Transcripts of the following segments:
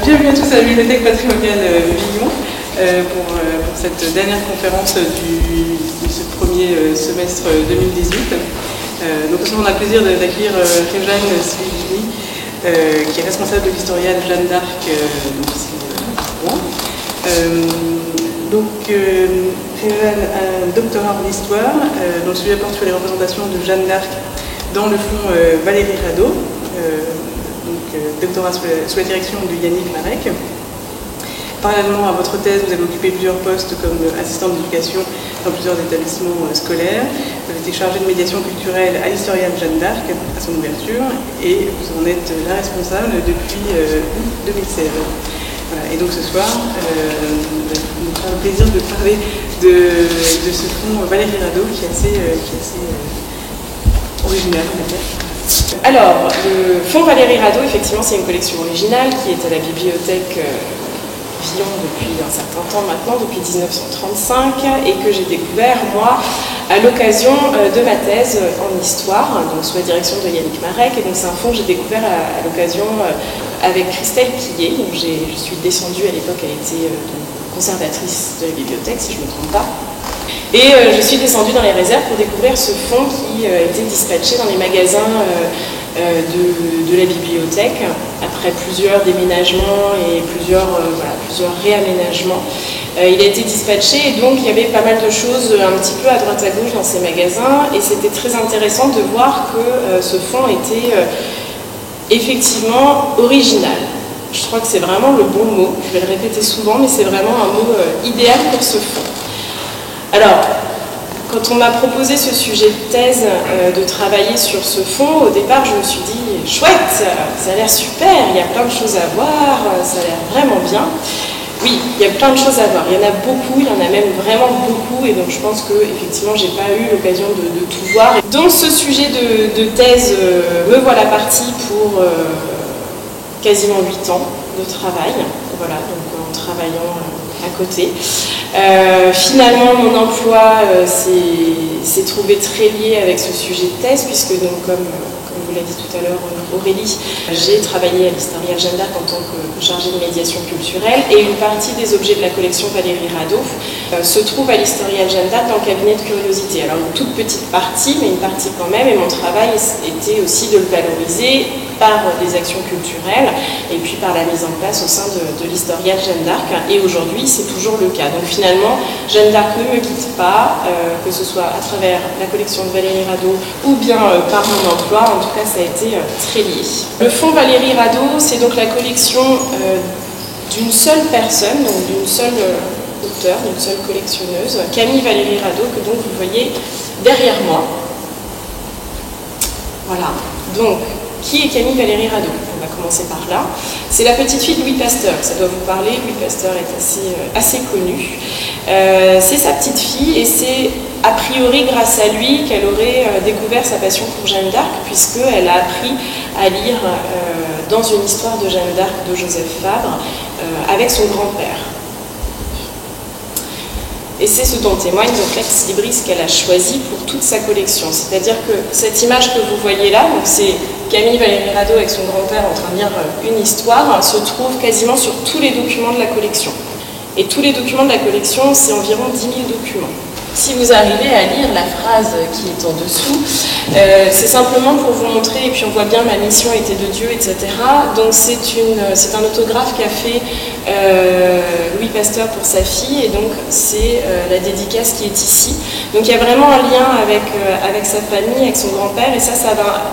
Bienvenue à tous à la Bibliothèque patrimoniale Villon pour cette dernière conférence de ce premier semestre 2018. Donc on a le plaisir d'accueillir Réjeanne Sivigny, qui est responsable de l'historial Jeanne d'Arc ici Réjeanne a un doctorat en histoire, dont le sujet porte sur les représentations de Jeanne d'Arc dans le fonds Valérie Radeau. Doctorat sous la direction de Yannick Marek. Parallèlement à votre thèse, vous avez occupé plusieurs postes comme assistant d'éducation dans plusieurs établissements scolaires. Vous avez été chargé de médiation culturelle à l'historial Jeanne d'Arc à son ouverture et vous en êtes la responsable depuis août 2016. Voilà. Et donc ce soir, nous avons le plaisir de parler de ce fonds Valérie Radeau qui est assez original, on va dire. Alors, le fonds Valérie Radeau, effectivement, c'est une collection originale qui est à la bibliothèque Villon depuis un certain temps maintenant, depuis 1935, et que j'ai découvert, moi, à l'occasion de ma thèse en histoire, donc sous la direction de Yannick Marek. Et donc c'est un fonds que j'ai découvert à l'occasion avec Christelle Quillet. Donc je suis descendue à l'époque, elle était conservatrice de la bibliothèque, si je ne me trompe pas. Et je suis descendue dans les réserves pour découvrir ce fonds qui était dispatché dans les magasins de la bibliothèque après plusieurs déménagements et plusieurs réaménagements. Il a été dispatché et donc il y avait pas mal de choses un petit peu à droite à gauche dans ces magasins et c'était très intéressant de voir que ce fonds était effectivement original. Je crois que c'est vraiment le bon mot, je vais le répéter souvent, mais c'est vraiment un mot idéal pour ce fonds. Alors, quand on m'a proposé ce sujet de thèse, de travailler sur ce fonds, au départ, je me suis dit, chouette, ça a l'air super, il y a plein de choses à voir, ça a l'air vraiment bien. Oui, il y a plein de choses à voir, il y en a beaucoup, il y en a même vraiment beaucoup, et donc je pense que, effectivement, j'ai pas eu l'occasion de tout voir. Dans ce sujet de thèse, me voilà partie pour quasiment 8 ans de travail, voilà, donc en travaillant à côté. Finalement, mon emploi s'est trouvé très lié avec ce sujet de thèse, puisque donc, comme vous l'a dit tout à l'heure Aurélie, j'ai travaillé à l'historial Jeanne d'Arc en tant que chargée de médiation culturelle, et une partie des objets de la collection Valérie Radeau se trouve à l'historial Jeanne d'Arc dans le cabinet de curiosité. Alors une toute petite partie, mais une partie quand même, et mon travail était aussi de le valoriser par des actions culturelles et puis par la mise en place au sein de l'historial Jeanne d'Arc, et aujourd'hui c'est toujours le cas. Donc finalement, Jeanne d'Arc ne me quitte pas, que ce soit à travers la collection de Valérie Radeau ou bien par mon emploi, en tout cas ça a été très lié. Le fonds Valérie Radeau, c'est donc la collection d'une seule personne, donc d'une seule auteure, d'une seule collectionneuse, Camille Valérie Radeau, que donc vous voyez derrière moi. Voilà, donc qui est Camille Valérie Radeau? On va commencer par là. C'est la petite fille de Louis Pasteur, ça doit vous parler, Louis Pasteur est assez connu. C'est sa petite fille et c'est a priori grâce à lui qu'elle aurait découvert sa passion pour Jeanne d'Arc, puisqu'elle a appris à lire dans une histoire de Jeanne d'Arc de Joseph Fabre avec son grand-père. Et c'est ce dont témoigne donc l'ex libris qu'elle a choisi pour toute sa collection. C'est-à-dire que cette image que vous voyez là, donc c'est Camille Valérie Radeau avec son grand-père en train de lire une histoire, se trouve quasiment sur tous les documents de la collection. Et tous les documents de la collection, c'est environ 10 000 documents. Si vous arrivez à lire la phrase qui est en dessous, c'est simplement pour vous montrer, et puis on voit bien ma mission était de Dieu, etc. Donc c'est un autographe qu'a fait Louis Pasteur pour sa fille, et donc c'est la dédicace qui est ici. Donc il y a vraiment un lien avec sa famille, avec son grand-père, et ça va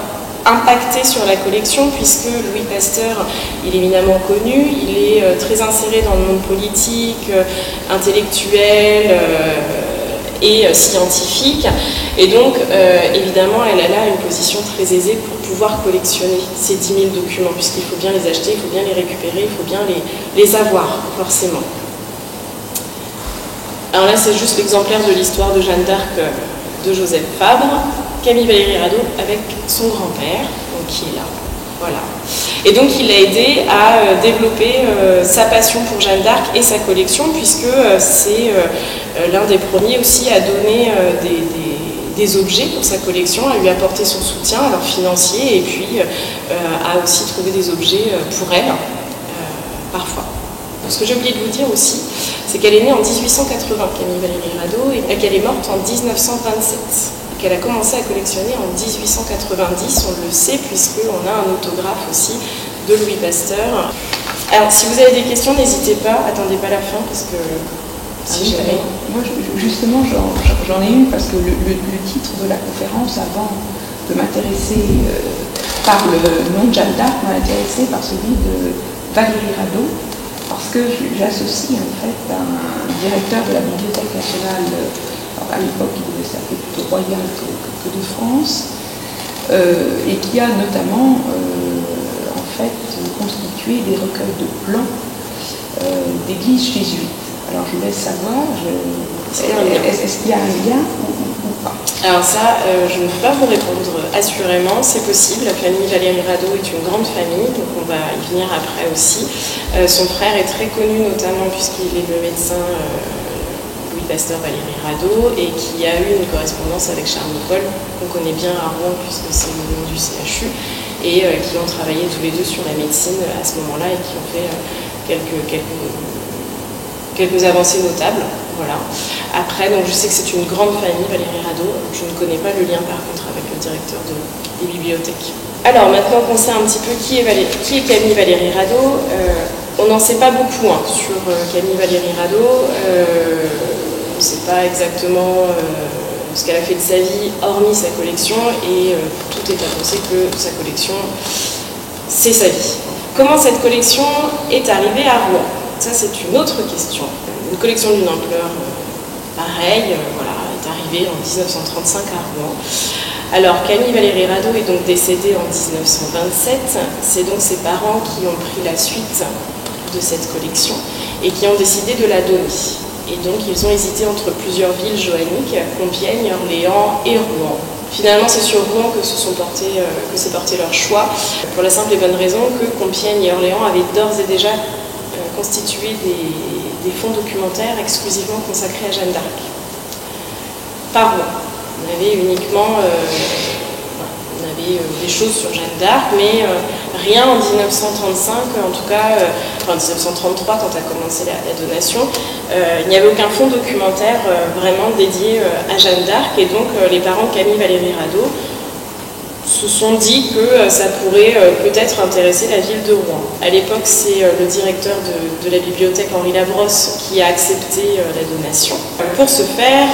impacté sur la collection, puisque Louis Pasteur, il est éminemment connu, il est très inséré dans le monde politique, intellectuel et scientifique, et donc évidemment elle a là une position très aisée pour pouvoir collectionner ces 10 000 documents, puisqu'il faut bien les acheter, il faut bien les récupérer, il faut bien les avoir, forcément. Alors là c'est juste l'exemplaire de l'histoire de Jeanne d'Arc de Joseph Fabre, Camille Valérie Radeau avec son grand-père, qui est là, voilà. Et donc il l'a aidé à développer sa passion pour Jeanne d'Arc et sa collection, puisque c'est l'un des premiers aussi à donner des objets pour sa collection, à lui apporter son soutien, alors financier, et puis à aussi trouver des objets pour elle. parfois. Ce que j'ai oublié de vous dire aussi, c'est qu'elle est née en 1880, Camille Valérie Radeau, et qu'elle est morte en 1927. Qu'elle a commencé à collectionner en 1890, on le sait, puisqu'on a un autographe aussi de Louis Pasteur. Alors, si vous avez des questions, n'hésitez pas, attendez pas la fin, parce que si jamais... Moi, justement, j'en ai une, parce que le titre de la conférence, avant de m'intéresser par le nom de Jeanne d'Arc, m'a intéressé par celui de Valérie Radeau, parce que j'associe en fait un directeur de la Bibliothèque nationale, à l'époque il devait s'appeler plutôt Royal que de France, et qui a notamment en fait constitué des recueils de plans d'églises jésuites. Alors je vous laisse savoir, est-ce qu'il y a un lien ou pas? Alors ça, je ne peux pas vous répondre assurément, c'est possible. La famille Valérie Radeau est une grande famille, donc on va y venir après aussi. Son frère est très connu notamment puisqu'il est le médecin Louis Pasteur Valérie Radeau et qui a eu une correspondance avec Charles Nicolle, qu'on connaît bien à Rouen puisque c'est le nom du CHU, et qui ont travaillé tous les deux sur la médecine à ce moment-là et qui ont fait quelques avancées notables. Voilà. Après, donc, je sais que c'est une grande famille, Valérie Radeau. Je ne connais pas le lien par contre avec le directeur des bibliothèques. Alors maintenant qu'on sait un petit peu qui est Camille Valérie Radeau, on n'en sait pas beaucoup sur Camille Valérie Radeau. On ne sait pas exactement ce qu'elle a fait de sa vie, hormis sa collection, et tout est à penser que sa collection, c'est sa vie. Comment cette collection est arrivée à Rouen? Ça, c'est une autre question. Une collection d'une ampleur pareille, voilà, est arrivée en 1935 à Rouen. Alors, Camille Valérie Radeau est donc décédée en 1927. C'est donc ses parents qui ont pris la suite de cette collection et qui ont décidé de la donner. Et donc, ils ont hésité entre plusieurs villes joanniques, Compiègne, Orléans et Rouen. Finalement, c'est sur Rouen que s'est porté leur choix, pour la simple et bonne raison que Compiègne et Orléans avaient d'ores et déjà constitué des fonds documentaires exclusivement consacrés à Jeanne d'Arc. Par Rouen. On avait uniquement des choses sur Jeanne d'Arc, mais rien en 1935, en tout cas, en 1933 quand a commencé la donation, il n'y avait aucun fonds documentaire vraiment dédié à Jeanne d'Arc, et donc les parents de Camille Valérie Radeau se sont dit que ça pourrait peut-être intéresser la ville de Rouen. À l'époque, c'est le directeur de la bibliothèque, Henri Labrosse, qui a accepté la donation. Pour ce faire,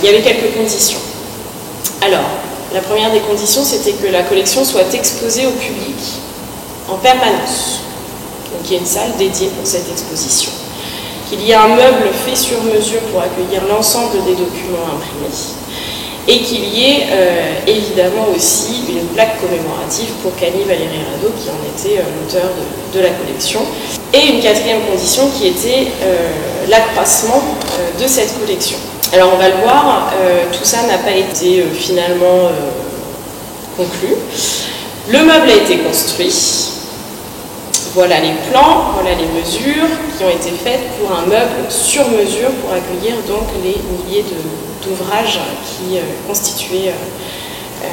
il y avait quelques conditions. Alors, la première des conditions, c'était que la collection soit exposée au public en permanence. Donc, il y a une salle dédiée pour cette exposition. Qu'il y ait un meuble fait sur mesure pour accueillir l'ensemble des documents imprimés. Et qu'il y ait évidemment aussi une plaque commémorative pour Camille Valérie Radeau, qui en était l'auteur de la collection. Et une quatrième condition qui était l'accroissement de cette collection. Alors on va le voir, tout ça n'a pas été finalement conclu. Le meuble a été construit. Voilà les plans, voilà les mesures qui ont été faites pour un meuble sur mesure pour accueillir donc les milliers d'ouvrages qui constituaient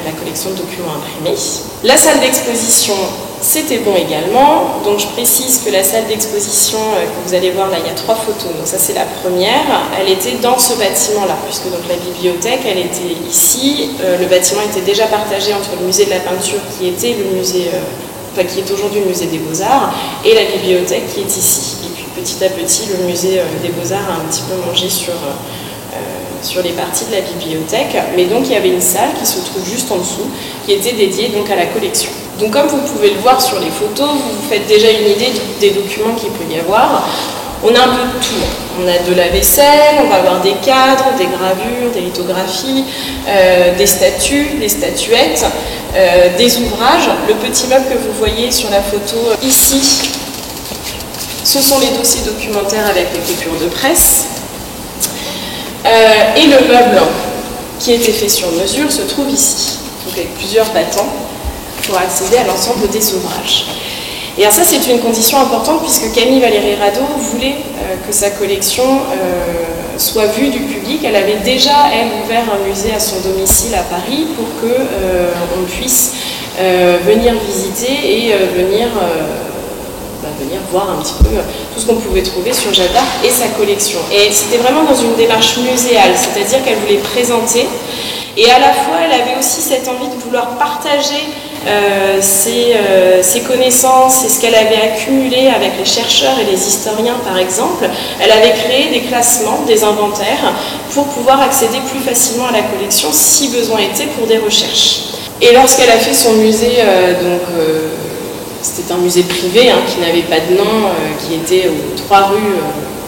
la collection de documents imprimés. La salle d'exposition, c'était bon également. Donc je précise que la salle d'exposition que vous allez voir là, il y a 3 photos. Donc ça c'est la première. Elle était dans ce bâtiment-là, puisque donc la bibliothèque, elle était ici. Le bâtiment était déjà partagé entre le musée de la peinture, qui était le musée, qui est aujourd'hui le musée des Beaux-Arts, et la bibliothèque qui est ici. Et puis petit à petit, le musée des Beaux-Arts a un petit peu mangé sur les parties de la bibliothèque, mais donc il y avait une salle qui se trouve juste en dessous, qui était dédiée donc à la collection. Donc comme vous pouvez le voir sur les photos, vous vous faites déjà une idée des documents qu'il peut y avoir. On a un peu de tout. On a de la vaisselle, on va avoir des cadres, des gravures, des lithographies, des statues, des statuettes, des ouvrages. Le petit meuble que vous voyez sur la photo ici, ce sont les dossiers documentaires avec l'écriture de presse. Et le meuble qui a été fait sur mesure se trouve ici, donc avec plusieurs battants pour accéder à l'ensemble des ouvrages. Et alors ça, c'est une condition importante puisque Camille Valérie Radeau voulait que sa collection soit vue du public. Elle avait déjà, elle, ouvert un musée à son domicile à Paris pour qu'on puisse venir visiter et venir venir voir un petit peu tout ce qu'on pouvait trouver sur Jeanne d'Arc et sa collection. Et c'était vraiment dans une démarche muséale, c'est-à-dire qu'elle voulait présenter, et à la fois elle avait aussi cette envie de vouloir partager ses connaissances et ce qu'elle avait accumulé avec les chercheurs et les historiens par exemple. Elle avait créé des classements, des inventaires pour pouvoir accéder plus facilement à la collection si besoin était pour des recherches. Et lorsqu'elle a fait son musée, c'était un musée privé qui n'avait pas de nom, qui était aux 3 rues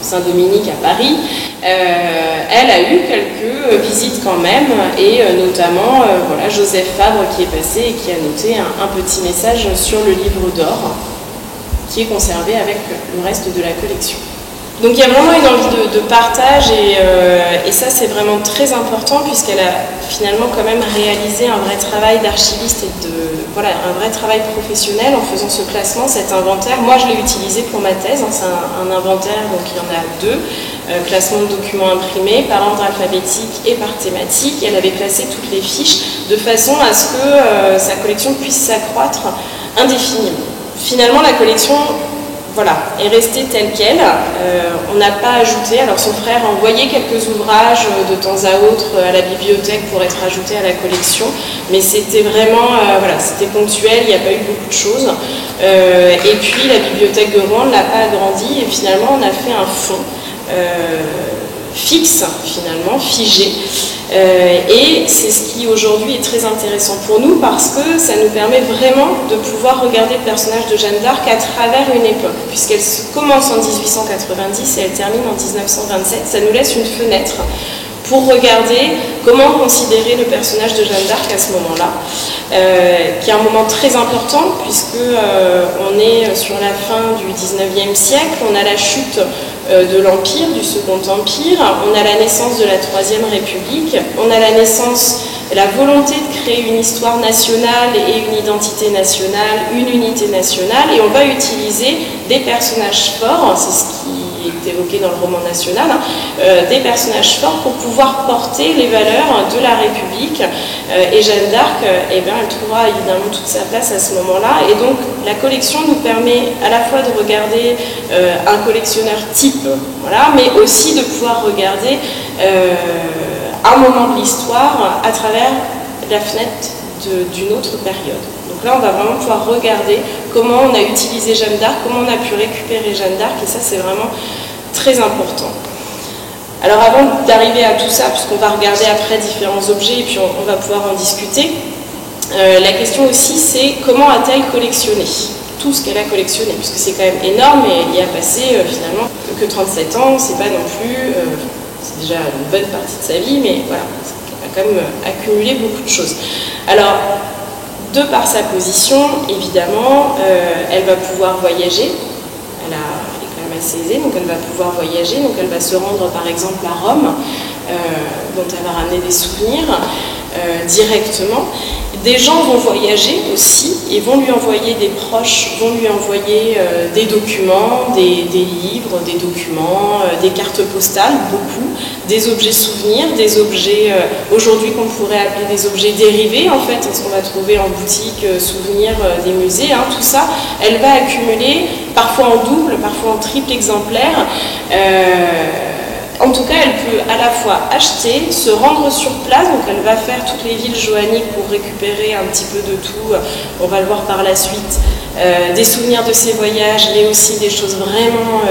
Saint-Dominique à Paris, elle a eu quelques visites quand même, et notamment voilà, Joseph Fabre qui est passé et qui a noté un petit message sur le livre d'or qui est conservé avec le reste de la collection. Donc il y a vraiment une envie de partage et ça c'est vraiment très important puisqu'elle a finalement quand même réalisé un vrai travail d'archiviste et un vrai travail professionnel en faisant ce classement, cet inventaire. Moi je l'ai utilisé pour ma thèse, c'est un inventaire, donc il y en a 2, classement de documents imprimés par ordre alphabétique et par thématique. Elle avait classé toutes les fiches de façon à ce que sa collection puisse s'accroître indéfiniment. Finalement la collection est restée telle qu'elle, on n'a pas ajouté, alors son frère envoyait quelques ouvrages de temps à autre à la bibliothèque pour être ajoutés à la collection, mais c'était vraiment, c'était ponctuel, il n'y a pas eu beaucoup de choses. Et puis la bibliothèque de Rouen ne l'a pas agrandi et finalement on a fait un fonds fixe, finalement, figé. Et c'est ce qui aujourd'hui est très intéressant pour nous parce que ça nous permet vraiment de pouvoir regarder le personnage de Jeanne d'Arc à travers une époque, puisqu'elle commence en 1890 et elle termine en 1927. Ça nous laisse une fenêtre pour regarder comment considérer le personnage de Jeanne d'Arc à ce moment-là, qui est un moment très important puisque on est sur la fin du 19e siècle, on a la chute de l'Empire, du Second Empire, on a la naissance de la Troisième République, on a la naissance, la volonté de créer une histoire nationale et une identité nationale, une unité nationale, et on va utiliser des personnages forts, c'est ce qui est évoqué dans le roman national, des personnages forts pour pouvoir porter les valeurs de la République. Et Jeanne d'Arc, elle trouvera évidemment toute sa place à ce moment-là. Et donc la collection nous permet à la fois de regarder un collectionneur type, mais aussi de pouvoir regarder un moment de l'histoire à travers la fenêtre d'une autre période. Donc là, on va vraiment pouvoir regarder comment on a utilisé Jeanne d'Arc, comment on a pu récupérer Jeanne d'Arc, et ça, c'est vraiment très important. Alors avant d'arriver à tout ça, puisqu'on va regarder après différents objets, et puis on va pouvoir en discuter, la question aussi, c'est comment a-t-elle collectionné tout ce qu'elle a collectionné, puisque c'est quand même énorme, et elle y a passé finalement que 37 ans, c'est pas non plus... c'est déjà une bonne partie de sa vie, mais voilà, elle a quand même accumulé beaucoup de choses. Alors, de par sa position, évidemment, elle va pouvoir voyager. Elle est quand même assez aisée, donc elle va pouvoir voyager. Donc elle va se rendre par exemple à Rome, dont elle va ramener des souvenirs directement. Des gens vont voyager aussi et vont lui envoyer, des proches vont lui envoyer des documents, des livres, des documents, des cartes postales, beaucoup, des objets souvenirs, des objets aujourd'hui qu'on pourrait appeler des objets dérivés en fait, ce qu'on va trouver en boutique, souvenirs des musées, tout ça, elle va accumuler, parfois en double, parfois en triple exemplaire. En tout cas, elle peut à la fois acheter, se rendre sur place, donc elle va faire toutes les villes joanniques pour récupérer un petit peu de tout, on va le voir par la suite, des souvenirs de ses voyages, mais aussi des choses vraiment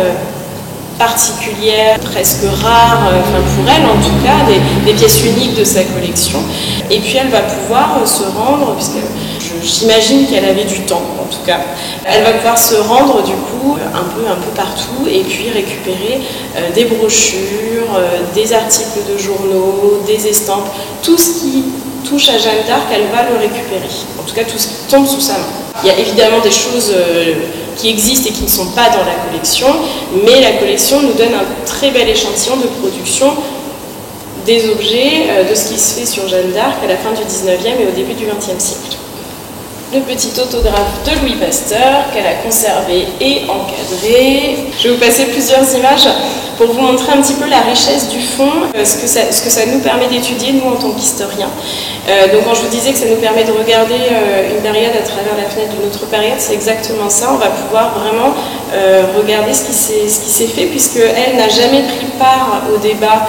particulières, presque rares, pour elle en tout cas, des pièces uniques de sa collection. Et puis elle va pouvoir se rendre, puisque j'imagine qu'elle avait du temps en tout cas, elle va pouvoir se rendre du coup un peu partout et puis récupérer des brochures, des articles de journaux, des estampes, tout ce qui touche à Jeanne d'Arc, elle va le récupérer. En tout cas, tout ce qui tombe sous sa main. Il y a évidemment des choses qui existent et qui ne sont pas dans la collection, mais la collection nous donne un très bel échantillon de production des objets, de ce qui se fait sur Jeanne d'Arc à la fin du 19e et au début du 20e siècle. Le petit autographe de Louis Pasteur qu'elle a conservé et encadré. Je vais vous passer plusieurs images pour pour vous montrer un petit peu la richesse du fond, ce que ça nous permet d'étudier, nous, en tant qu'historiens. Donc quand je vous disais que ça nous permet de regarder une période à travers la fenêtre d'une autre période, c'est exactement ça. On va pouvoir vraiment regarder ce qui s'est fait, puisqu'elle n'a jamais pris part au débat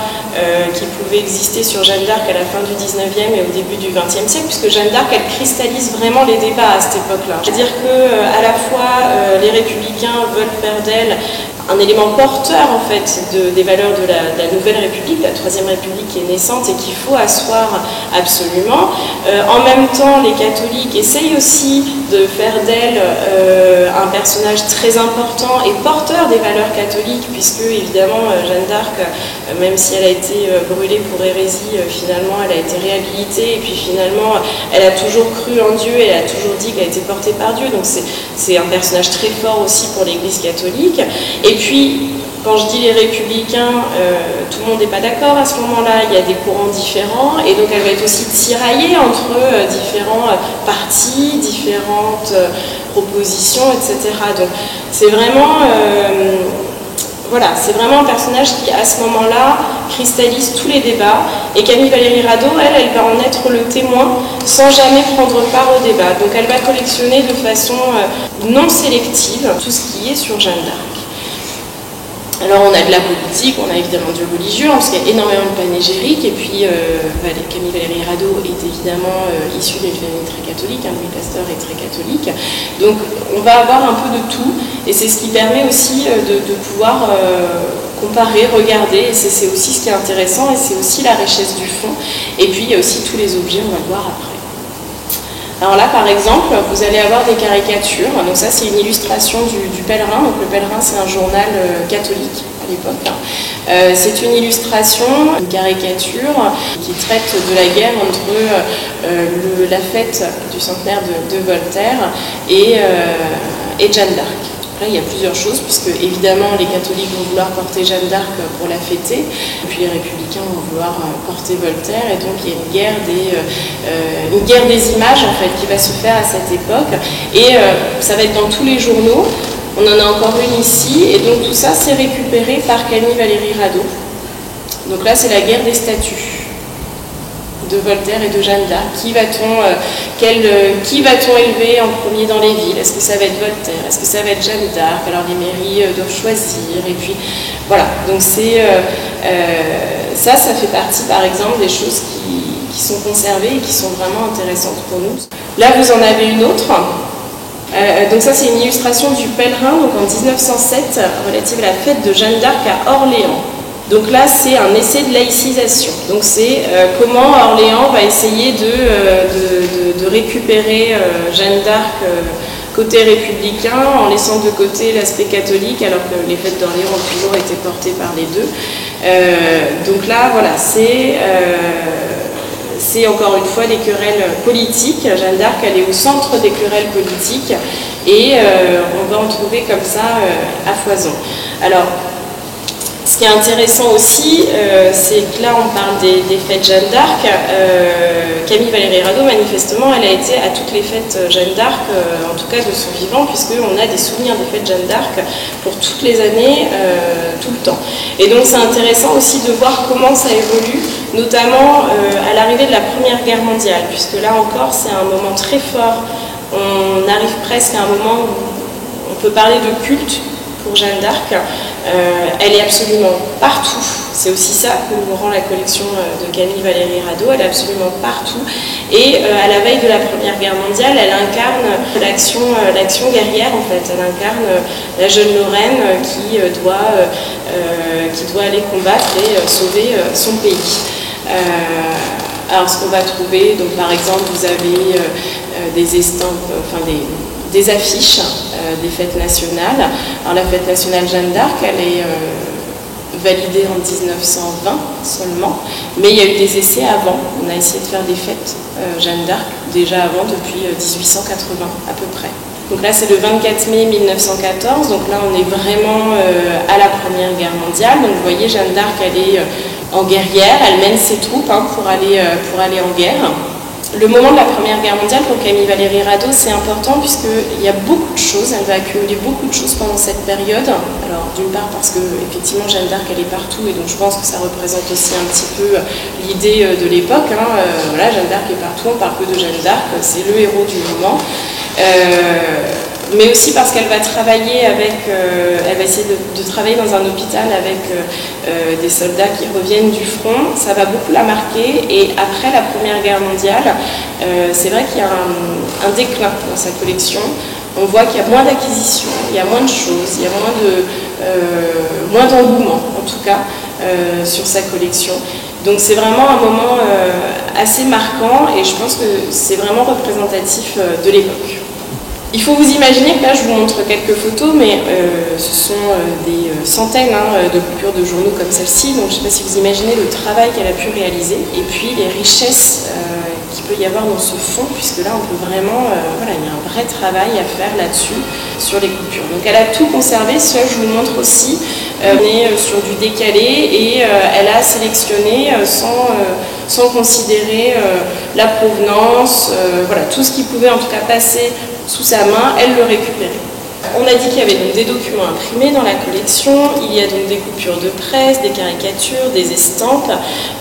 qui pouvait exister sur Jeanne d'Arc à la fin du 19e et au début du 20e siècle, puisque Jeanne d'Arc, elle cristallise vraiment les débats à cette époque-là. C'est-à-dire qu'à la fois, les républicains veulent faire d'elle un élément porteur en fait des valeurs de la Nouvelle République, la Troisième République qui est naissante et qu'il faut asseoir absolument. En même temps, les catholiques essayent aussi de faire d'elle un personnage très important et porteur des valeurs catholiques, puisque évidemment Jeanne d'Arc, même si elle a été brûlée pour hérésie, finalement elle a été réhabilitée et puis finalement elle a toujours cru en Dieu et elle a toujours dit qu'elle a été portée par Dieu, donc c'est un personnage très fort aussi pour l'Église catholique. Et puis, quand je dis les républicains, tout le monde n'est pas d'accord à ce moment-là, il y a des courants différents, et donc elle va être aussi tiraillée entre différents partis, différentes propositions, etc. Donc c'est vraiment, voilà, c'est vraiment un personnage qui, à ce moment-là, cristallise tous les débats, et Camille Valérie Radeau, elle va en être le témoin sans jamais prendre part au débat. Donc elle va collectionner de façon non sélective tout ce qui est sur Jeanne d'Arc. Alors on a de la politique, on a évidemment du religieux, parce qu'il y a énormément de panégyrique, et puis Camille Valérie Radeau est évidemment issue d'une famille très catholique, Louis Pasteur est très catholique, donc on va avoir un peu de tout, et c'est ce qui permet aussi de pouvoir comparer, regarder, et c'est aussi ce qui est intéressant, et c'est aussi la richesse du fond, et puis il y a aussi tous les objets, on va le voir après. Alors là, par exemple, vous allez avoir des caricatures. Donc ça, c'est une illustration du Pèlerin. Donc le Pèlerin, c'est un journal catholique à l'époque. C'est une illustration, une caricature qui traite de la guerre entre la fête du centenaire de Voltaire et Jeanne d'Arc. Là, il y a plusieurs choses, puisque évidemment les catholiques vont vouloir porter Jeanne d'Arc pour la fêter, et puis les républicains vont vouloir porter Voltaire, et donc il y a une guerre des images en fait qui va se faire à cette époque, et ça va être dans tous les journaux. On en a encore une ici, et donc tout ça c'est récupéré par Camille Valérie Radeau. Donc là c'est la guerre des statues de Voltaire et de Jeanne d'Arc. Qui va-t-on élever en premier dans les villes? Est-ce que ça va être Voltaire? Est-ce que ça va être Jeanne d'Arc? Alors les mairies doivent choisir, et puis voilà. Donc c'est ça fait partie par exemple des choses qui sont conservées et qui sont vraiment intéressantes pour nous. Là vous en avez une autre. Donc ça c'est une illustration du Pèlerin, donc en 1907, relative à la fête de Jeanne d'Arc à Orléans. Donc là, c'est un essai de laïcisation. Donc c'est comment Orléans va essayer de récupérer Jeanne d'Arc côté républicain en laissant de côté l'aspect catholique, alors que les fêtes d'Orléans ont toujours été portées par les deux. Donc là, voilà, c'est encore une fois des querelles politiques. Jeanne d'Arc, elle est au centre des querelles politiques, et on va en trouver comme ça à foison. Alors, ce qui est intéressant aussi, c'est que là on parle des fêtes Jeanne d'Arc. Camille Valérie Radeau, manifestement, elle a été à toutes les fêtes Jeanne d'Arc, en tout cas de son vivant, puisqu'on a des souvenirs des fêtes Jeanne d'Arc pour toutes les années, tout le temps. Et donc c'est intéressant aussi de voir comment ça évolue, notamment à l'arrivée de la Première Guerre mondiale, puisque là encore c'est un moment très fort. On arrive presque à un moment où on peut parler de culte pour Jeanne d'Arc. Elle est absolument partout. C'est aussi ça que nous rend la collection de Camille Valérie Radeau. Elle est absolument partout. Et à la veille de la Première Guerre mondiale, elle incarne l'action guerrière en fait. Elle incarne la jeune Lorraine qui doit aller combattre et sauver son pays. Alors ce qu'on va trouver, donc par exemple, vous avez des estampes, des affiches des fêtes nationales. Alors la fête nationale Jeanne d'Arc, elle est validée en 1920 seulement, mais il y a eu des essais avant. On a essayé de faire des fêtes Jeanne d'Arc déjà avant, depuis 1880 à peu près. Donc là c'est le 24 mai 1914, donc là on est vraiment à la Première Guerre mondiale. Donc vous voyez, Jeanne d'Arc, elle est en guerrière, elle mène ses troupes pour aller en guerre. Le moment de la Première Guerre mondiale pour Camille Valéry Rado, c'est important puisqu'il y a beaucoup de choses, elle va accumuler beaucoup de choses pendant cette période. Alors d'une part parce que effectivement Jeanne d'Arc elle est partout et donc je pense que ça représente aussi un petit peu l'idée de l'époque. Voilà, Jeanne d'Arc est partout, on parle que de Jeanne d'Arc, c'est le héros du moment. Mais aussi parce qu'elle va travailler avec, elle va essayer de travailler dans un hôpital avec des soldats qui reviennent du front. Ça va beaucoup la marquer et après la Première Guerre mondiale, c'est vrai qu'il y a un déclin dans sa collection. On voit qu'il y a moins d'acquisitions, il y a moins de choses, il y a moins d'engouement en tout cas sur sa collection. Donc c'est vraiment un moment assez marquant et je pense que c'est vraiment représentatif de l'époque. Il faut vous imaginer que là, je vous montre quelques photos, mais ce sont des centaines de coupures de journaux comme celle-ci. Donc, je ne sais pas si vous imaginez le travail qu'elle a pu réaliser et puis les richesses qu'il peut y avoir dans ce fond, puisque là, on peut vraiment, voilà, il y a un vrai travail à faire là-dessus, sur les coupures. Donc, elle a tout conservé. Cela, je vous montre aussi. On est sur du décalé et elle a sélectionné sans considérer la provenance, voilà, tout ce qui pouvait en tout cas passer sous sa main, elle le récupérait. On a dit qu'il y avait donc des documents imprimés dans la collection, il y a donc des coupures de presse, des caricatures, des estampes.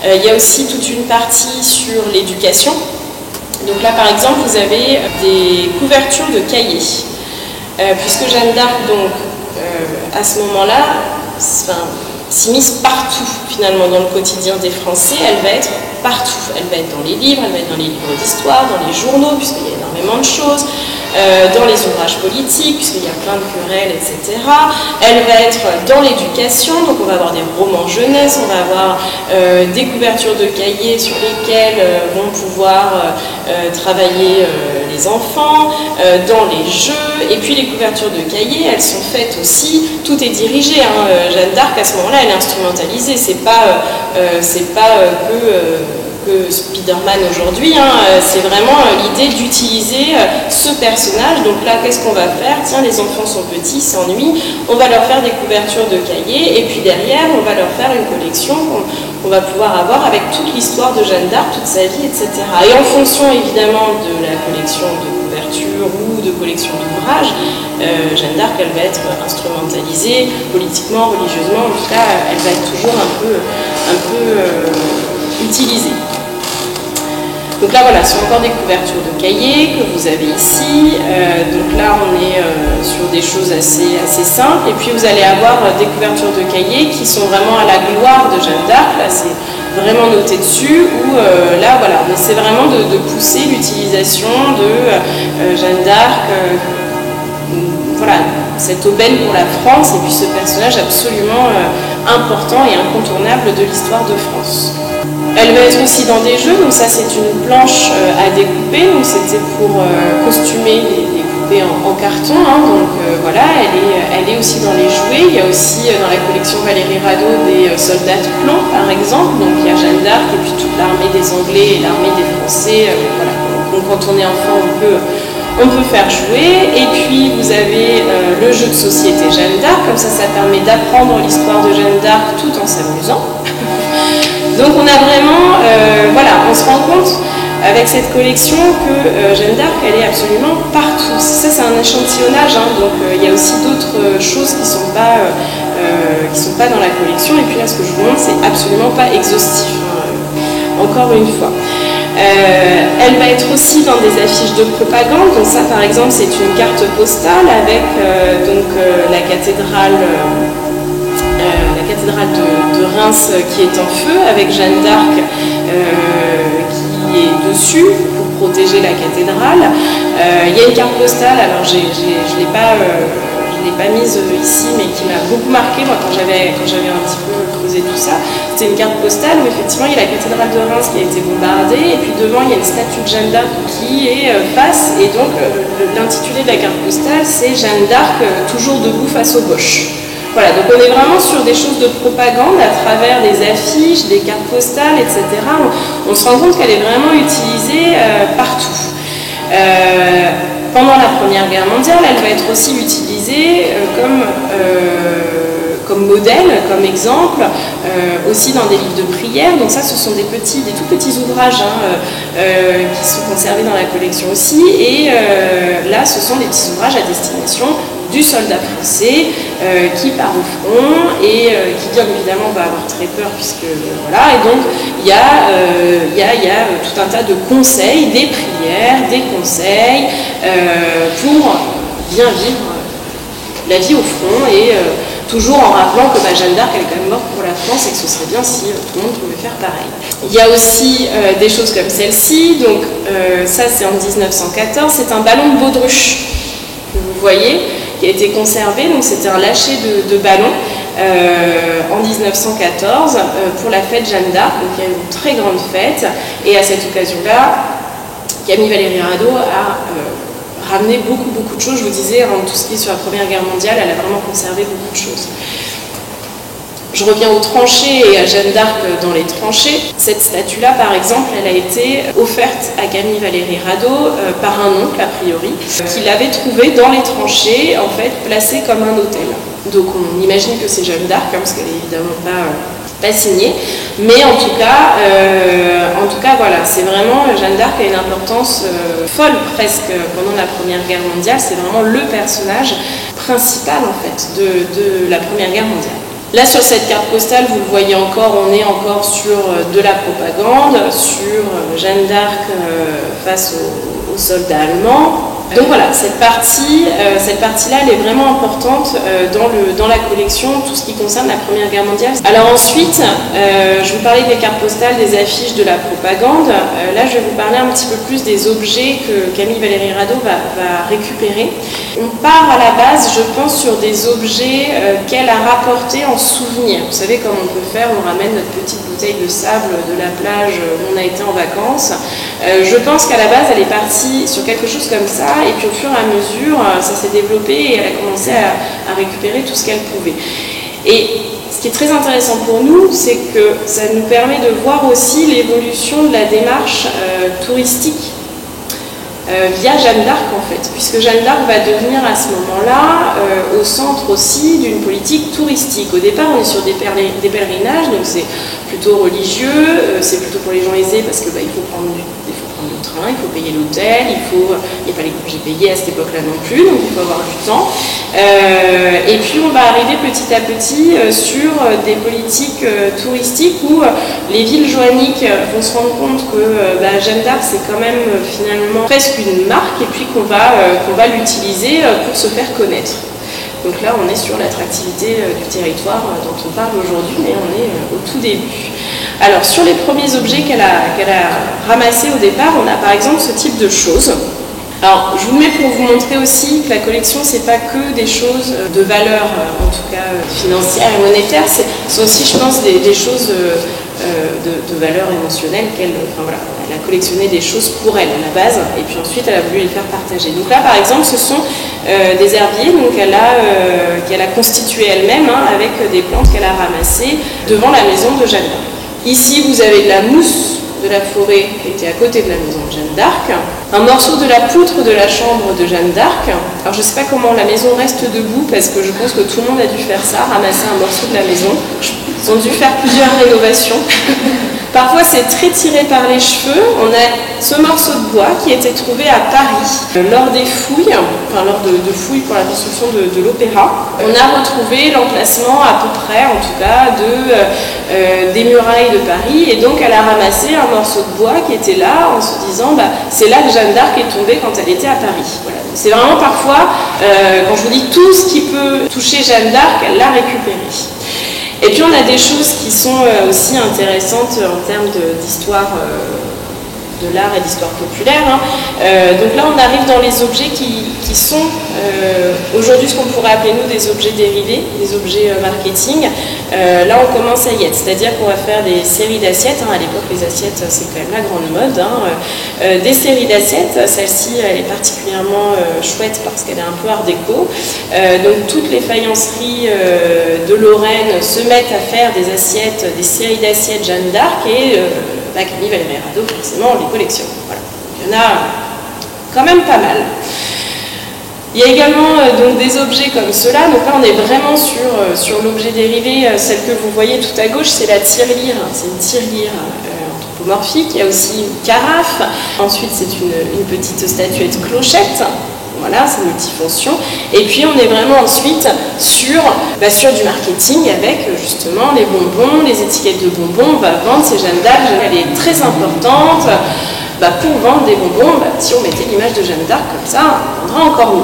Il y a aussi toute une partie sur l'éducation. Donc là par exemple vous avez des couvertures de cahiers. Puisque Jeanne d'Arc donc à ce moment-là s'immisce partout finalement dans le quotidien des Français, elle va être partout. Elle va être dans les livres, elle va être dans les livres d'histoire, dans les journaux, puisqu'il y a énormément de choses, dans les ouvrages politiques, puisqu'il y a plein de querelles, etc. Elle va être dans l'éducation, donc on va avoir des romans jeunesse, on va avoir des couvertures de cahiers sur lesquelles vont pouvoir travailler les enfants, dans les jeux, et puis les couvertures de cahiers, elles sont faites aussi, tout est dirigé. Jeanne d'Arc, à ce moment-là, elle est instrumentalisée, c'est pas que Spider-Man aujourd'hui, c'est vraiment l'idée d'utiliser ce personnage. Donc là, qu'est-ce qu'on va faire? Tiens, les enfants sont petits, s'ennuient, on va leur faire des couvertures de cahiers, et puis derrière, on va leur faire une collection qu'on va pouvoir avoir avec toute l'histoire de Jeanne d'Arc, toute sa vie, etc. Et en fonction, évidemment, de la collection de couvertures ou de collection d'ouvrages, Jeanne d'Arc, elle va être instrumentalisée politiquement, religieusement, en tout cas, elle va être toujours un peu utilisée. Donc là voilà, ce sont encore des couvertures de cahiers que vous avez ici. Donc là on est sur des choses assez simples. Et puis vous allez avoir des couvertures de cahiers qui sont vraiment à la gloire de Jeanne d'Arc. Là c'est vraiment noté dessus. Où là voilà, on essaie vraiment de pousser l'utilisation de Jeanne d'Arc. Voilà, cette aubaine pour la France et puis ce personnage absolument important et incontournable de l'histoire de France. Elle va être aussi dans des jeux, donc ça c'est une planche à découper, donc c'était pour costumer les poupées en carton, donc voilà, elle est aussi dans les jouets. Il y a aussi dans la collection Valéry Rado des soldats de plomb par exemple, donc il y a Jeanne d'Arc et puis toute l'armée des Anglais et l'armée des Français, voilà. Donc quand on est enfant on peut faire jouer, et puis vous avez le jeu de société Jeanne d'Arc, comme ça permet d'apprendre l'histoire de Jeanne d'Arc tout en s'amusant. Donc on a vraiment, voilà, on se rend compte avec cette collection que Jeanne d'Arc, elle est absolument partout. Ça c'est un échantillonnage, donc il y a aussi d'autres choses qui ne sont pas dans la collection, et puis là ce que je vous montre c'est absolument pas exhaustif, encore une fois. Elle va être aussi dans des affiches de propagande, donc ça par exemple c'est une carte postale avec la cathédrale de Reims qui est en feu, avec Jeanne d'Arc qui est dessus pour protéger la cathédrale. Il y a une carte postale, alors je ne l'ai pas mise ici, mais qui m'a beaucoup marqué moi, quand j'avais un petit peu creusé tout ça. C'était une carte postale où effectivement il y a la cathédrale de Reims qui a été bombardée, et puis devant il y a une statue de Jeanne d'Arc qui est face, et donc l'intitulé de la carte postale c'est Jeanne d'Arc toujours debout face aux Boches. Voilà, donc on est vraiment sur des choses de propagande à travers des affiches, des cartes postales, etc. On se rend compte qu'elle est vraiment utilisée partout. Pendant la Première Guerre mondiale, elle va être aussi utilisée comme comme modèle, comme exemple, aussi dans des livres de prière. Donc ça, ce sont des tout petits ouvrages qui sont conservés dans la collection aussi. Et là, ce sont des petits ouvrages à destination du soldat français qui part au front et qui bien évidemment va avoir très peur puisque voilà. Et donc il y a tout un tas de conseils, des prières, des conseils pour bien vivre la vie au front et toujours en rappelant que Jeanne d'Arc elle est quand même morte pour la France et que ce serait bien si tout le monde pouvait faire pareil. Il y a aussi des choses comme celle-ci, donc ça c'est en 1914, c'est un ballon de baudruche que vous voyez, qui a été conservé, donc c'était un lâcher de ballon en 1914 pour la fête Jeanne d'Arc, donc il y a eu une très grande fête, et à cette occasion-là, Camille Valéry Radeau a ramené beaucoup de choses. Je vous disais, tout ce qui est sur la Première Guerre mondiale, elle a vraiment conservé beaucoup de choses. Je reviens aux tranchées et à Jeanne d'Arc dans les tranchées. Cette statue-là, par exemple, elle a été offerte à Camille Valéry Radeau par un oncle, a priori, qui l'avait trouvée dans les tranchées, en fait, placée comme un autel. Donc on imagine que c'est Jeanne d'Arc, parce qu'elle n'est évidemment pas signée. Mais en tout cas voilà, c'est vraiment, Jeanne d'Arc a une importance folle presque pendant la Première Guerre mondiale. C'est vraiment le personnage principal, en fait, de la Première Guerre mondiale. Là, sur cette carte postale, vous le voyez encore, on est encore sur de la propagande, sur Jeanne d'Arc face aux soldats allemands. Donc voilà, cette partie-là, elle est vraiment importante dans la collection, tout ce qui concerne la Première Guerre mondiale. Alors ensuite, je vous parlais des cartes postales, des affiches, de la propagande. Là, je vais vous parler un petit peu plus des objets que Camille Valéry Radeau va récupérer. On part à la base, je pense, sur des objets qu'elle a rapportés en souvenir. Vous savez, comme on peut faire, on ramène notre petite bouteille de sable de la plage où on a été en vacances. Je pense qu'à la base, elle est partie sur quelque chose comme ça. Et puis au fur et à mesure, ça s'est développé et elle a commencé à récupérer tout ce qu'elle pouvait. Et ce qui est très intéressant pour nous, c'est que ça nous permet de voir aussi l'évolution de la démarche touristique via Jeanne d'Arc en fait, puisque Jeanne d'Arc va devenir à ce moment-là au centre aussi d'une politique touristique. Au départ, on est sur des pèlerinages, donc c'est plutôt religieux, c'est plutôt pour les gens aisés parce que il faut prendre le train, il faut payer l'hôtel, il n'y a pas les congés payés à cette époque-là non plus, donc il faut avoir du temps. Et puis on va arriver petit à petit sur des politiques touristiques où les villes joanniques vont se rendre compte que Jeanne d'Arc c'est quand même finalement presque une marque et puis qu'on va l'utiliser pour se faire connaître. Donc là on est sur l'attractivité du territoire dont on parle aujourd'hui, mais on est au tout début. Alors sur les premiers objets qu'elle a ramassés au départ, on a par exemple ce type de choses. Alors je vous mets pour vous montrer aussi que la collection c'est pas que des choses de valeur, en tout cas financière et monétaire, c'est aussi je pense des choses de valeur émotionnelle elle a collectionné des choses pour elle à la base et puis ensuite elle a voulu les faire partager. Donc là par exemple ce sont des herbiers qu'elle a constitués elle-même avec des plantes qu'elle a ramassées devant la maison de Jeanne d'Arc. Ici vous avez de la mousse de la forêt qui était à côté de la maison de Jeanne d'Arc, un morceau de la poutre de la chambre de Jeanne d'Arc. Alors je ne sais pas comment la maison reste debout parce que je pense que tout le monde a dû faire ça, ramasser un morceau de la maison. Ils ont dû faire plusieurs rénovations. Parfois c'est très tiré par les cheveux. On a ce morceau de bois qui a été trouvé à Paris lors des fouilles, lors de fouilles pour la construction de l'opéra. On a retrouvé l'emplacement à peu près, en tout cas, des murailles de Paris et donc elle a ramassé un morceau de bois qui était là en se disant c'est là que Jeanne d'Arc est tombée quand elle était à Paris. Voilà. C'est vraiment parfois, quand je vous dis tout ce qui peut toucher Jeanne d'Arc, elle l'a récupéré. Et puis on a des choses qui sont aussi intéressantes en termes d'histoire de l'art et d'histoire populaire. Donc là on arrive dans les objets qui sont aujourd'hui ce qu'on pourrait appeler nous des objets dérivés, des objets marketing. Là on commence à y être, c'est-à-dire qu'on va faire des séries d'assiettes. À l'époque les assiettes c'est quand même la grande mode. Des séries d'assiettes, celle-ci elle est particulièrement chouette parce qu'elle est un peu art déco. Donc toutes les faïenceries de Lorraine se mettent à faire des assiettes, des séries d'assiettes Jeanne d'Arc et Camille Valéry Radeau, forcément, on les collectionne. Voilà. Il y en a quand même pas mal. Il y a également donc des objets comme ceux-là. Donc là, on est vraiment sur l'objet dérivé. Celle que vous voyez tout à gauche, c'est la tirelire. C'est une tirelire anthropomorphique. Il y a aussi une carafe. Ensuite, c'est une petite statuette clochette. Voilà, c'est multifonction. Et puis, on est vraiment ensuite sur du marketing avec justement les bonbons, les étiquettes de bonbons. On va vendre ces Jeanne d'Arc. Elle est très importante. Pour vendre des bonbons, si on mettait l'image de Jeanne d'Arc comme ça, on vendra encore mieux.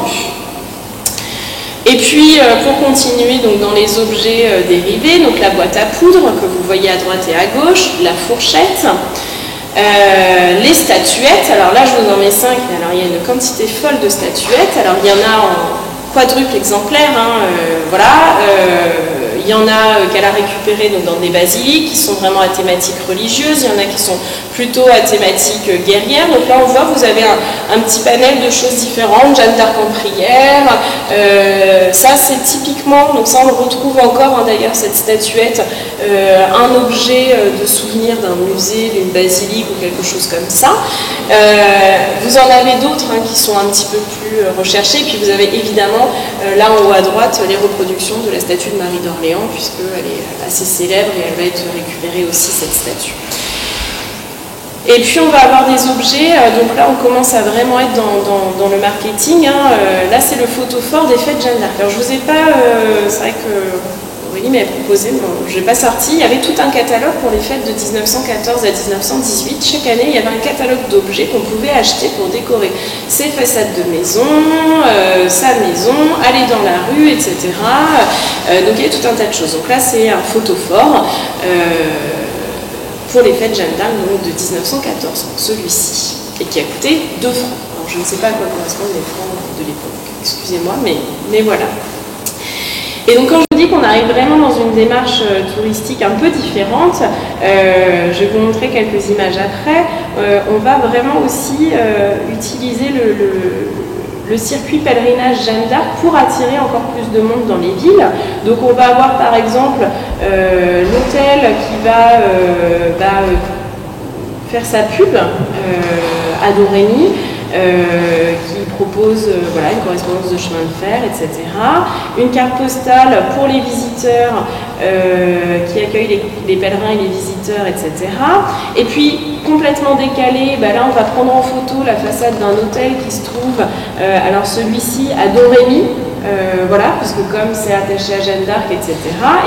Et puis, pour continuer donc, dans les objets dérivés, donc la boîte à poudre que vous voyez à droite et à gauche, la fourchette, les statuettes. Alors là, je vous en mets 5, mais alors il y a une quantité folle de statuettes. Alors il y en a en quadruple exemplaire, il y en a qu'elle a récupéré donc, dans des basiliques qui sont vraiment à thématique religieuse, il y en a qui sont plutôt à thématique guerrière. Donc là on voit, vous avez un petit panel de choses différentes, Jeanne d'Arc en prière, ça c'est typiquement, donc ça on le retrouve encore d'ailleurs cette statuette, un objet de souvenir d'un musée, d'une basilique ou quelque chose comme ça. Vous en avez d'autres qui sont un petit peu plus recherchés, puis vous avez évidemment là en haut à droite les reproductions de la statue de Marie d'Orléans, puisqu'elle est assez célèbre et elle va être récupérée aussi, cette statue. Et puis on va avoir des objets, donc là on commence à vraiment être dans le marketing. Là c'est le photophore des fêtes Jeanne d'Arc. Alors je vous ai pas, c'est vrai que Aurélie m'avait proposé, je n'ai pas sorti, il y avait tout un catalogue pour les fêtes de 1914 à 1918. Chaque année il y avait un catalogue d'objets qu'on pouvait acheter pour décorer ses façades de maison, sa maison, aller dans la rue, etc. Donc il y a tout un tas de choses. Donc là c'est un photophore pour les fêtes Jeanne d'Arc de 1914, celui-ci, et qui a coûté 2 francs. Alors je ne sais pas à quoi correspondent les francs de l'époque, excusez-moi, mais voilà. Et donc quand je vous dis qu'on arrive vraiment dans une démarche touristique un peu différente, je vais vous montrer quelques images après, on va vraiment aussi utiliser le circuit pèlerinage Jeanne d'Arc pour attirer encore plus de monde dans les villes. Donc on va avoir par exemple l'hôtel qui va faire sa pub à Domrémy, qui propose une correspondance de chemin de fer, etc. Une carte postale pour les visiteurs qui accueillent les pèlerins et les visiteurs, etc. Et puis, complètement décalé, là on va prendre en photo la façade d'un hôtel qui se trouve, alors celui-ci à Domrémy, puisque comme c'est attaché à Jeanne d'Arc, etc.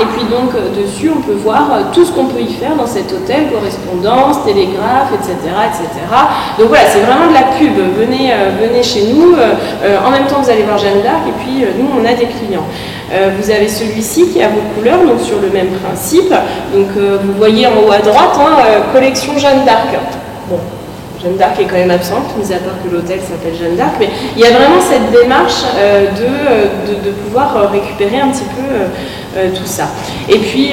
Et puis donc dessus on peut voir tout ce qu'on peut y faire dans cet hôtel, correspondance, télégraphe, etc. etc. Donc voilà, c'est vraiment de la pub, venez chez nous, en même temps vous allez voir Jeanne d'Arc, et puis nous on a des clients. Vous avez celui-ci qui a vos couleurs, donc sur le même principe. Donc vous voyez en haut à droite, collection Jeanne d'Arc. Bon. Jeanne d'Arc est quand même absente, mis à part que l'hôtel s'appelle Jeanne d'Arc, mais il y a vraiment cette démarche de pouvoir récupérer un petit peu tout ça. Et puis,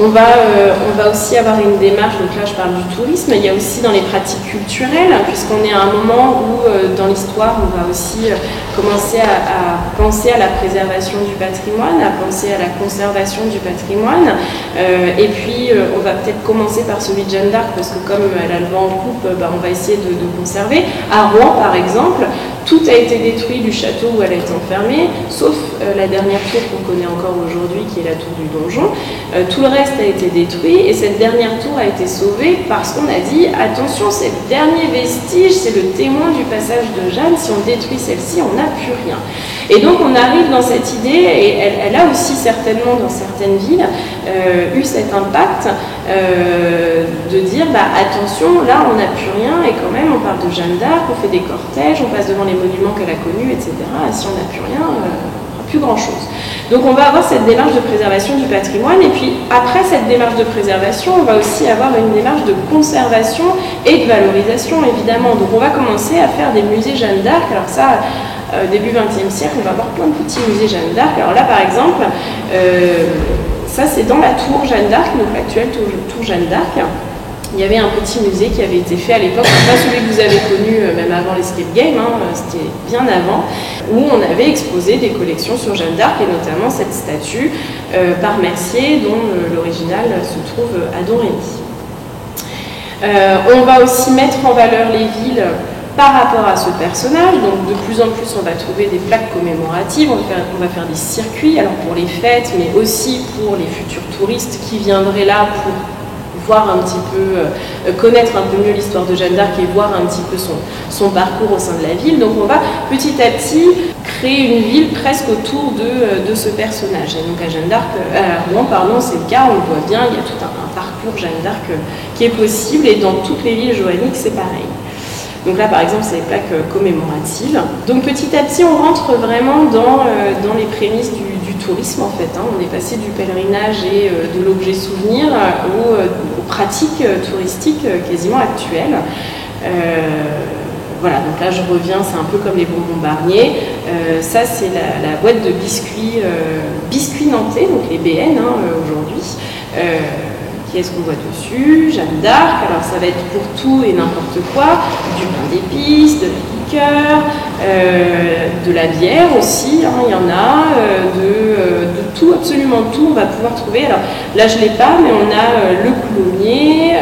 on va aussi avoir une démarche, donc là je parle du tourisme, il y a aussi dans les pratiques culturelles, puisqu'on est à un moment où dans l'histoire on va aussi commencer à penser à la préservation du patrimoine, à penser à la conservation du patrimoine, et puis on va peut-être commencer par celui de Jeanne d'Arc, parce que comme elle a le vent en poupe, on va essayer de conserver. À Rouen par exemple, tout a été détruit du château où elle est enfermée, sauf la dernière tour qu'on connaît encore aujourd'hui, qui est la tour du donjon. Tout le reste a été détruit, et cette dernière tour a été sauvée parce qu'on a dit attention, c'est le dernier vestige, c'est le témoin du passage de Jeanne, si on détruit celle-ci, on n'a plus rien. Et donc on arrive dans cette idée, et elle a aussi certainement dans certaines villes eu cet impact de dire attention, là on n'a plus rien, et quand même on parle de Jeanne d'Arc, on fait des cortèges, on passe devant les monuments qu'elle a connus, etc. Et si on n'a plus rien, plus grand-chose. Donc on va avoir cette démarche de préservation du patrimoine, et puis après cette démarche de préservation, on va aussi avoir une démarche de conservation et de valorisation, évidemment. Donc on va commencer à faire des musées Jeanne d'Arc. Alors ça, début XXe siècle, on va avoir plein de petits musées Jeanne d'Arc. Alors là, par exemple, ça c'est dans la tour Jeanne d'Arc, donc l'actuelle tour Jeanne d'Arc. Il y avait un petit musée qui avait été fait à l'époque, pas celui que vous avez connu même avant l'Escape Game, c'était bien avant, où on avait exposé des collections sur Jeanne d'Arc, et notamment cette statue par Mercier, dont l'original se trouve à Domrémy. On va aussi mettre en valeur les villes par rapport à ce personnage. Donc de plus en plus on va trouver des plaques commémoratives, on va faire des circuits, alors pour les fêtes, mais aussi pour les futurs touristes qui viendraient là pour voir un petit peu, connaître un peu mieux l'histoire de Jeanne d'Arc et voir un petit peu son parcours au sein de la ville. Donc on va petit à petit créer une ville presque autour de ce personnage. Et donc à Jeanne d'Arc, à Rouen, pardon, c'est le cas, on le voit bien, il y a tout un parcours Jeanne d'Arc qui est possible, et dans toutes les villes joanniques c'est pareil. Donc là par exemple c'est les plaques commémoratives. Donc petit à petit on rentre vraiment dans les prémices du tourisme en fait. On est passé du pèlerinage et de l'objet souvenir aux pratiques touristiques quasiment actuelles. Voilà, donc là je reviens, c'est un peu comme les bonbons Barnier. Ça c'est la boîte de biscuits, biscuits nantais, donc les BN aujourd'hui. Qui est-ce qu'on voit dessus? Jeanne d'Arc, alors ça va être pour tout et n'importe quoi, du pain d'épices, de la liqueur, de la bière aussi, il y en a, de tout, absolument tout, on va pouvoir trouver. Alors là je ne l'ai pas, mais on a le coulonnier,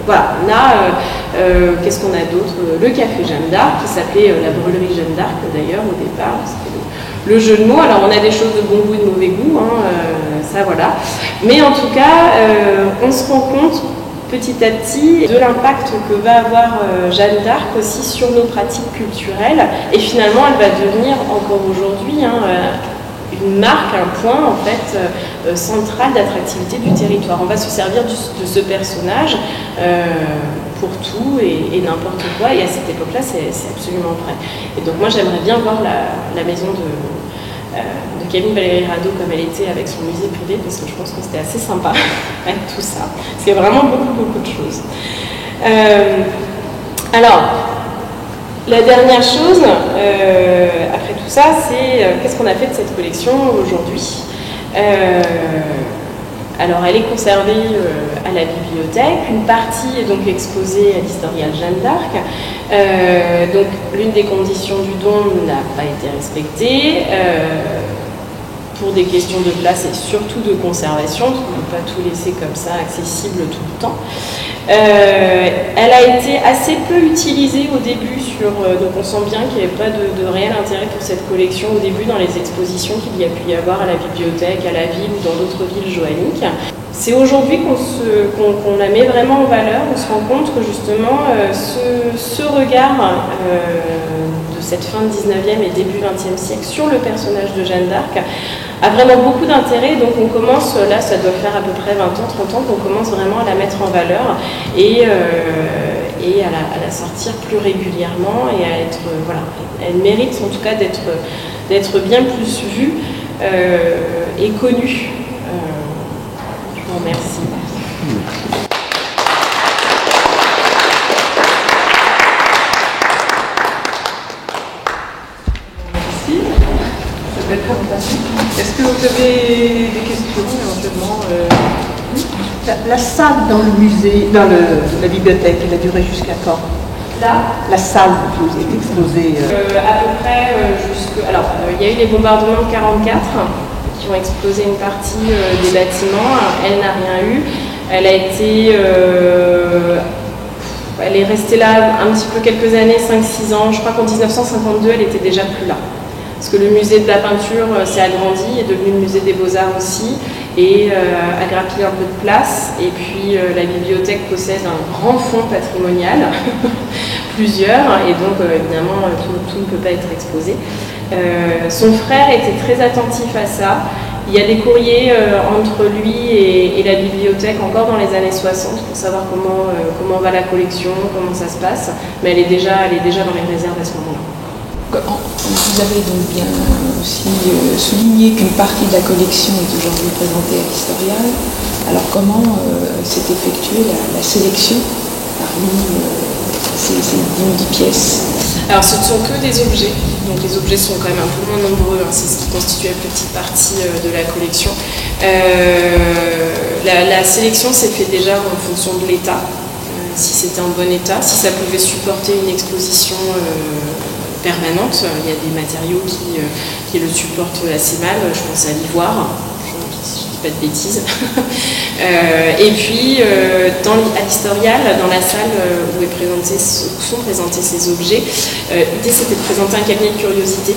voilà, on a, qu'est-ce qu'on a d'autre? Le café Jeanne d'Arc, qui s'appelait la brûlerie Jeanne d'Arc d'ailleurs au départ, c'était le jeu de mots. Alors on a des choses de bon goût et de mauvais goût, ça voilà. Mais en tout cas, on se rend compte petit à petit de l'impact que va avoir Jeanne d'Arc aussi sur nos pratiques culturelles. Et finalement, elle va devenir encore aujourd'hui une marque, un point en fait central d'attractivité du territoire. On va se servir de ce personnage pour tout et n'importe quoi, et à cette époque-là c'est absolument vrai. Et donc moi j'aimerais bien voir la maison de Camille Valéry Rado comme elle était avec son musée privé, parce que je pense que c'était assez sympa avec tout ça, parce qu'il y a vraiment beaucoup de choses. Alors, la dernière chose, après tout ça, c'est qu'est-ce qu'on a fait de cette collection aujourd'hui. Alors, elle est conservée à la bibliothèque. Une partie est donc exposée à l'historial Jeanne d'Arc. Donc, l'une des conditions du don n'a pas été respectée. Pour des questions de place et surtout de conservation, parce qu'on ne peut pas tout laisser comme ça accessible tout le temps. Elle a été assez peu utilisée au début, donc on sent bien qu'il n'y avait pas de réel intérêt pour cette collection au début dans les expositions qu'il y a pu y avoir à la bibliothèque, à la ville ou dans d'autres villes joanniques. C'est aujourd'hui qu'on la met vraiment en valeur, on se rend compte que justement ce regard de cette fin 19e et début 20e siècle sur le personnage de Jeanne d'Arc a vraiment beaucoup d'intérêt. Donc on commence, là ça doit faire à peu près 20 ans, 30 ans qu'on commence vraiment à la mettre en valeur et à la sortir plus régulièrement, et à être, voilà, elle mérite en tout cas d'être bien plus vue et connue. Je vous remercie. Est-ce que vous avez des questions éventuellement La salle dans le musée, dans la bibliothèque, elle a duré jusqu'à quand? Là, la salle qui nous est exposée à peu près jusque... Alors, il y a eu les bombardements de 44 qui ont explosé une partie des bâtiments. Elle n'a rien eu. Elle a été... elle est restée là un petit peu quelques années, 5-6 ans. Je crois qu'en 1952, elle était déjà plus là. Parce que le musée de la peinture s'est agrandi, est devenu le musée des Beaux-Arts aussi, et a grappillé un peu de place. Et puis la bibliothèque possède un grand fonds patrimonial, plusieurs, et donc évidemment tout ne peut pas être exposé. Son frère était très attentif à ça. Il y a des courriers entre lui et la bibliothèque encore dans les années 60 pour savoir comment va la collection, comment ça se passe, mais elle est déjà dans les réserves à ce moment-là. Vous avez donc bien aussi souligné qu'une partie de la collection est aujourd'hui présentée à l'Historial. Alors comment s'est effectuée la sélection parmi ces 10 pièces? Alors ce ne sont que des objets, donc les objets sont quand même un peu moins nombreux, c'est ce qui constitue la petite partie de la collection. La sélection s'est faite déjà en fonction de l'état, si c'était en bon état, si ça pouvait supporter une exposition permanente. Il y a des matériaux qui le supportent assez mal, je pense à l'ivoire, je ne dis pas de bêtises. Et puis, à l'Historial, dans la salle où sont présentés ces objets, l'idée c'était de présenter un cabinet de curiosité.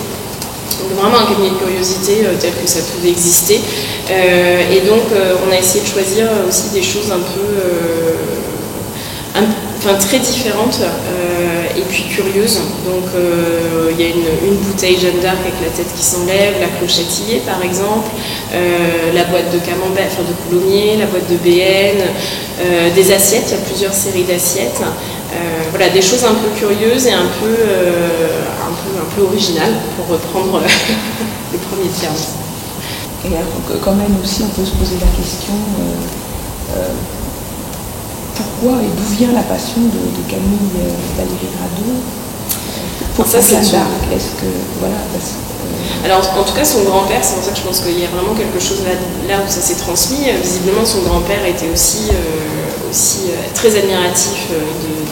Donc vraiment un cabinet de curiosité tel que ça pouvait exister. Et donc on a essayé de choisir aussi des choses un peu très différentes et puis curieuses. Donc il y a une bouteille Jeanne d'Arc avec la tête qui s'enlève, la clochatier par exemple, la boîte de camembert, de coulommiers, la boîte de BN, des assiettes, il y a plusieurs séries d'assiettes. Voilà, des choses un peu curieuses et un peu originales, pour reprendre les premiers termes. Et alors, quand même aussi, on peut se poser la question pourquoi et d'où vient la passion de Camille Valéry Radeau pour Jeanne d'Arc? Est-ce que voilà Alors en tout cas son grand-père, c'est pour ça que je pense qu'il y a vraiment quelque chose là où ça s'est transmis. Visiblement son grand-père était aussi très admiratif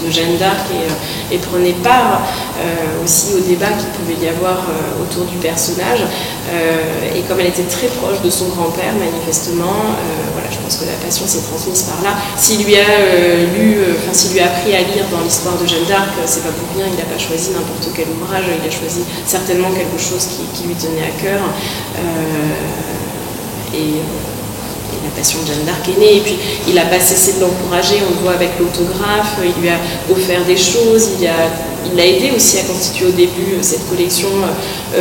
de Jeanne d'Arc et prenait part aussi au débat qu'il pouvait y avoir autour du personnage. Et comme elle était très proche de son grand-père, manifestement, voilà, je pense que la passion s'est transmise par là. S'il lui a appris à lire dans l'histoire de Jeanne d'Arc, c'est pas pour rien, il n'a pas choisi n'importe quel ouvrage, il a choisi certainement quelque chose qui lui tenait à cœur. Et la passion de Jeanne d'Arc est née, et puis il n'a pas cessé de l'encourager, on le voit avec l'autographe, il lui a offert des choses, il l'a aidé aussi à constituer au début cette collection,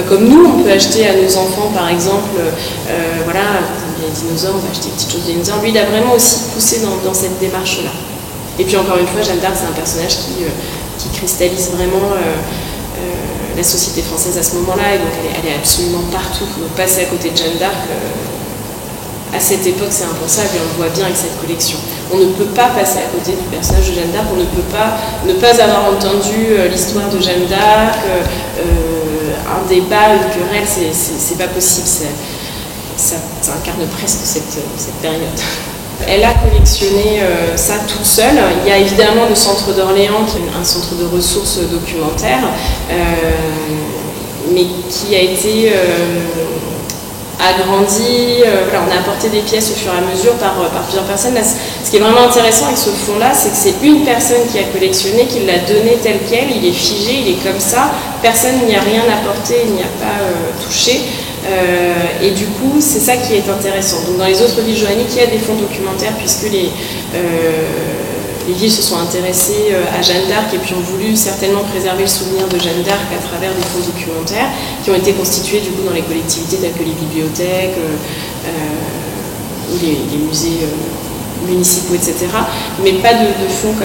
comme nous on peut acheter à nos enfants par exemple, voilà, les dinosaures, on va acheter des petites choses de dinosaures, lui il a vraiment aussi poussé dans cette démarche-là. Et puis encore une fois, Jeanne d'Arc c'est un personnage qui cristallise vraiment la société française à ce moment-là, et donc elle est absolument partout, donc passer à côté de Jeanne d'Arc, à cette époque, c'est impensable et on le voit bien avec cette collection. On ne peut pas passer à côté du personnage de Jeanne d'Arc, on ne peut pas ne pas avoir entendu l'histoire de Jeanne d'Arc, un débat, une querelle, c'est pas possible, ça incarne presque cette période. Elle a collectionné ça toute seule. Il y a évidemment le Centre d'Orléans, qui est un centre de ressources documentaires, mais qui a été agrandi, voilà, on a apporté des pièces au fur et à mesure par plusieurs personnes. Là, ce qui est vraiment intéressant avec ce fonds-là, c'est que c'est une personne qui a collectionné, qui l'a donné tel quel, il est figé, il est comme ça, personne n'y a rien apporté, il n'y a pas touché. Et du coup, c'est ça qui est intéressant. Donc dans les autres villes johanniques, il y a des fonds documentaires, puisque les villes se sont intéressées à Jeanne d'Arc et puis ont voulu certainement préserver le souvenir de Jeanne d'Arc à travers des fonds documentaires qui ont été constitués du coup dans les collectivités telles que les bibliothèques ou les musées municipaux, etc. Mais pas de fonds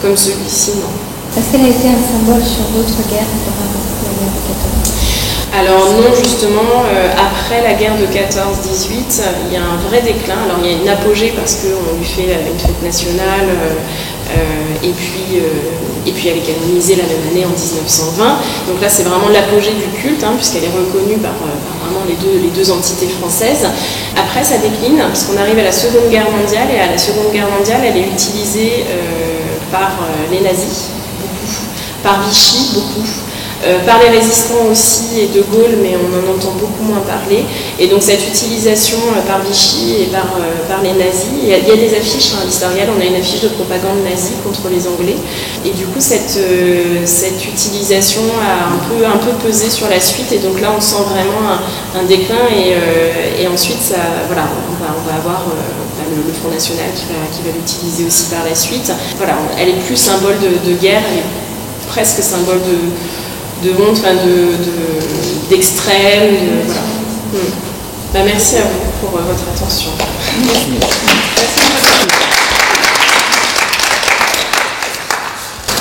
comme celui-ci, non. Est-ce qu'elle a été un symbole sur d'autres guerres par rapport à la guerre de 14 ? Alors non, justement, après la guerre de 14-18, il y a un vrai déclin. Alors il y a une apogée parce qu'on lui fait une fête nationale et puis elle est canonisée la même année en 1920. Donc là c'est vraiment l'apogée du culte, puisqu'elle est reconnue par vraiment les deux entités françaises. Après ça décline, puisqu'on arrive à la Seconde Guerre mondiale, et à la Seconde Guerre mondiale elle est utilisée par les nazis, beaucoup, par Vichy, beaucoup. Par les résistants aussi et de Gaulle, mais on en entend beaucoup moins parler. Et donc cette utilisation par Vichy et par les nazis, il y a des affiches à l'Historial, on a une affiche de propagande nazie contre les Anglais. Et du coup cette utilisation a un peu pesé sur la suite, et donc là on sent vraiment un déclin, et ensuite ça, voilà, on va avoir le Front National qui va l'utiliser aussi par la suite. Voilà, elle est plus symbole de guerre, elle est presque symbole de honte, d'extrême, voilà. Merci à vous pour votre attention.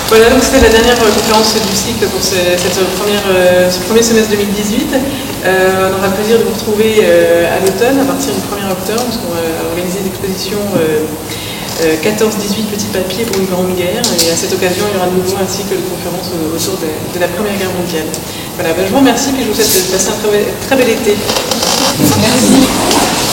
Voilà, donc c'était la dernière conférence du cycle pour ce premier semestre 2018. On aura le plaisir de vous retrouver à l'automne, à partir du 1er octobre, parce qu'on va organiser une exposition 14-18 petits papiers pour une grande guerre, et à cette occasion il y aura de nouveau un cycle de conférences autour de la Première Guerre mondiale. Voilà, je vous remercie et je vous souhaite de passer un très bel été. Merci.